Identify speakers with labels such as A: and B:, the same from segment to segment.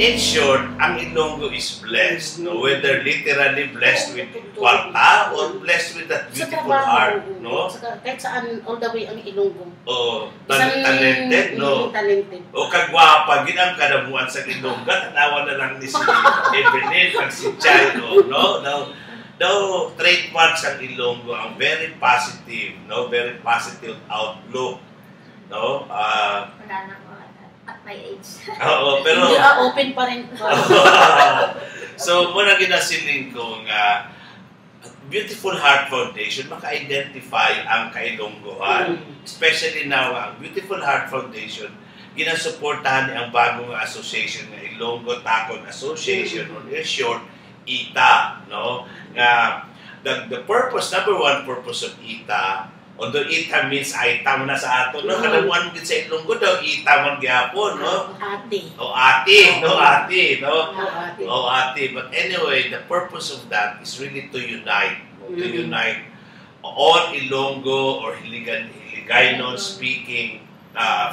A: In short, ang Ilonggo is blessed, no? Whether literally blessed with kwarta or blessed with that beautiful heart, no?
B: Kahit saan, all the way ang Ilonggo.
A: Oo, talented, no?
B: Talented.
A: O kagwapa, ginang kanabuan sa Ilonggo, tanawa na lang ni si Evelyn, pag si Chay, no? No, trademarks ang Ilonggo, ang very positive, no? Very positive outlook, no?
C: Wala na ko at my age.
A: Oo, pero...
B: Hindi, open pa rin.
A: So, muna ginasiling ko nga, Beautiful Heart Foundation, maka-identify ang kailonggohan. Especially now, ang Beautiful Heart Foundation, ginasuportahan niya ang bagong association ng Ilonggo Tacon Association, or in short, ITA, no? Nga, the purpose, number one purpose of ITA, although ita means item na sa ato, no? Kalamuan mo din sa Ilonggo daw, ita man gyapon, no?
B: Ate.
A: O ate, no? Ate, no?
B: Ate.
A: O ate. But anyway, the purpose of that is really to unite. To unite all Ilonggo or Hiligaynon speaking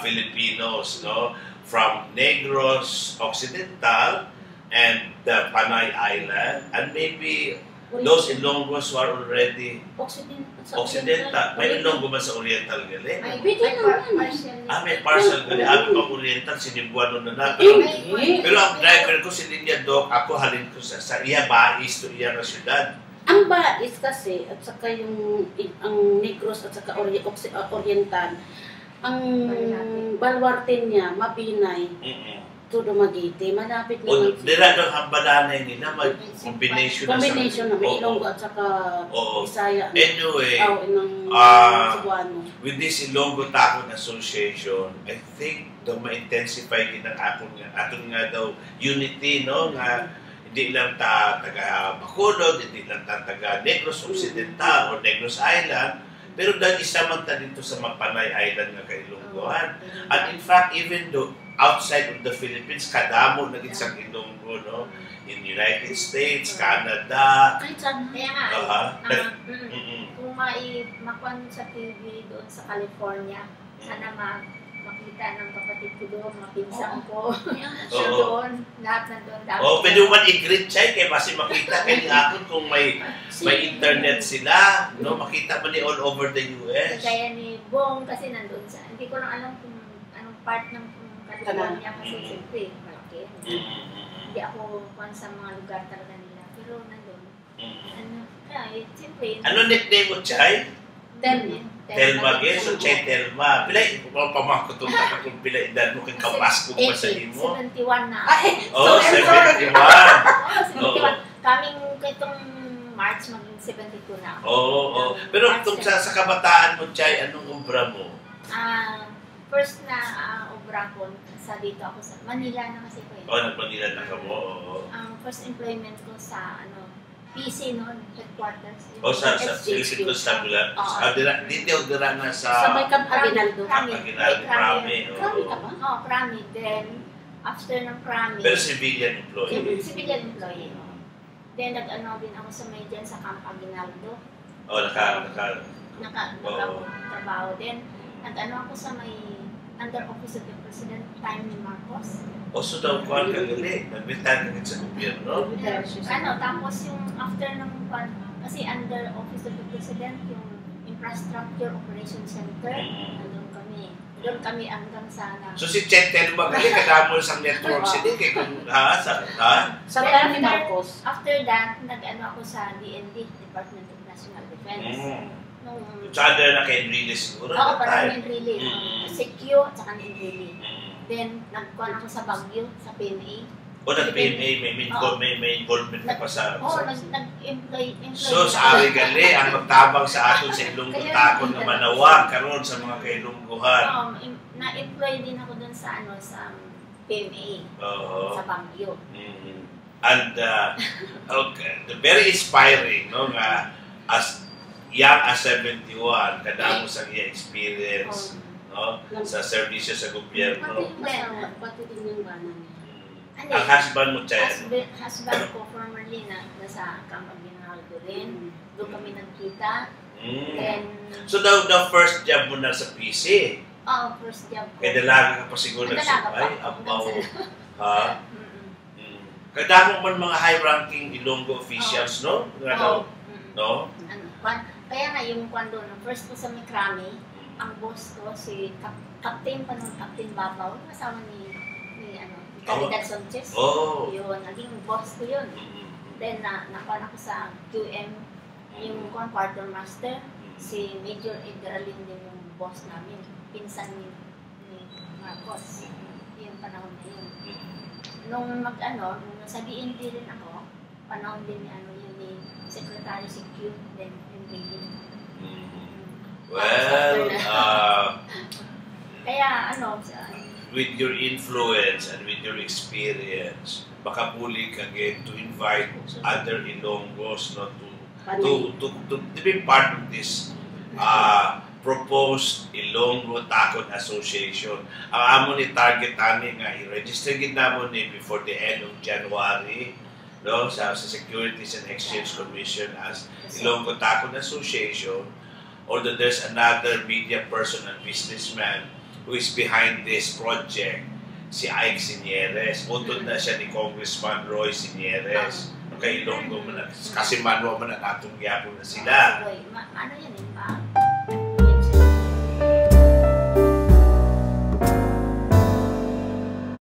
A: Filipinos, no? From Negros Occidental and the Panay Island, and maybe those Ilonggos who are already Occidental. May Ilonggo ba sa Oriental gali?
C: May
A: May partial gali. Abi pang Oriental, sinibuano na na. Pero ang driver ko, si Linya Doc, ako halin ko sa iya Bais to iya na syudad.
B: Ang Bais kasi, at saka ang Negros at saka Oriental, ang balwarte niya, Mabinay, to Dumaguete, malapit
A: O,
B: naman.
A: dira doon ang balanay nila, mag-combination na sa...
B: Combination na, may Ilonggo at saka Bisaya.
A: Anyway,
B: ng Cebuano.
A: with this Ilonggo Tacon Association, I think daw ma-intensify din ang atong nga daw unity, no? Nga hindi lang taga Bacolod, hindi lang taga Negros Occidental or Negros Island, pero dahil isa man ta dito sa Mapanay Island nga kailonggohan. And in fact, even though outside of the Philippines, kadamo na sa Ilonggo, no? In United States, Canada.
B: Kahit saan.
C: Kaya nga, kung makuha sa TV doon sa California, sana makita ng kapatid ko doon, mapinsan ko. Siya doon, lahat na doon.
A: Pwede mo man i-greet siya, kaya mas makita kayo akin kung may internet sila, no? Makita mo ni all over the US.
C: Kaya ni Bong, kasi nandun sa, hindi ko lang alam kung anong part ng California kasi siyempre, malaki. Hindi ako kuhan sa mga lugar talaga nila, pero nandun. Siyempre.
A: Ano nickname mo, Chay? Telma, yes, so Chay Telma. Pilay, pamangkutong ka kung pilay edad mo kung kapasko pa sa imo.
C: 71 na.
A: Oh, 71.
C: 71. Kaming itong March, maging 72 na ako.
A: Oo. Pero kung sa kabataan mo, Chay, anong umbra mo?
C: First na obra ko, sa dito ako sa Manila na kasi ko yun.
A: Nag-Manila na ka mo.
C: Ang first employment ko sa PC noon, headquarters.
A: Sa Philippine Constabulary. Dito dira na sa...
B: Sa may Camp Aguinaldo.
A: Camp Aguinaldo, Prami.
B: Prami ka ba?
C: Oo, Prami. Then, after ng Prami...
A: Pero civilian employee.
C: Civilian employee. Then, nag-ano din ako sa may dyan sa Camp Aguinaldo. Naka-trabaho din. Nag-ano ako sa may under office of the President, time ni Marcos.
A: So daw kuhan ka gali, nagbitan ka sa gobyerno.
C: Tapos yung after ng kasi under office of the President, yung Infrastructure Operation Center, doon kami hanggang sana.
A: So si Chetel Magali, kadamo sa network sila, kaya kung
B: Sa time ni Marcos.
C: After that, nag-ano ako sa DND, Department of National Defense.
A: Tsaka na kay Enrile siguro.
C: Oo, parang Enrile. Secure, at saka Enrile. Then, nagkuhan ako sa Baguio, sa PMA.
A: Nag-PMA, may involvement ka pa sa...
C: nag-employ.
A: So, sa Arigali, ang magtabang sa aton sa Ilonggo Tacon na manawag karon sa mga kailongguhan.
C: Na-employ din ako dun sa PMA, sa Baguio.
A: And, very inspiring, no, nga, as young as 71, kadamo sa iya experience, no, sa serbisyo sa gobyerno.
B: Pati din yung bana niya.
A: Ang husband mo, Chay?
C: Husband ko, formerly, nasa Camp Aguinaldo rin. Doon kami nagkita.
A: So, the first job mo na sa PC?
C: Oo, first job ko.
A: Kaya dalaga ka pa siguro
C: Dalaga pa.
A: Kadamo man mga high-ranking Ilonggo officials, no? Nga daw, no?
C: Kaya nga yung kwando, first ko sa Mikrami, ang boss ko, si Captain Babaw, kasama ni Caridad Sanchez. Yun, naging boss ko yun. Then, nakuha ako sa QM, yung quartermaster, si Major Edralin din yung boss namin, pinsan ni Marcos, yung panahon na yun. Nung nung sa DND rin ako, panahon din ni yun ni Secretary CQ, then yung Billy.
A: Well,
C: kaya
A: with your influence and with your experience, baka puli ka again to invite other Ilonggos, no, to be part of this proposed Ilonggo Takon Association. Ang amo ni target ani nga i-register gid namo ni before the end of January, no, sa Securities and Exchange Commission as Ilonggo Takon Association. Although there's another media person and businessman who is behind this project, si Ike Sinieres. Utod na siya ni Congressman Roy Sinieres. Kay Ilonggo man, kasi manwa man at atong gyapon na sila.
C: Ano yan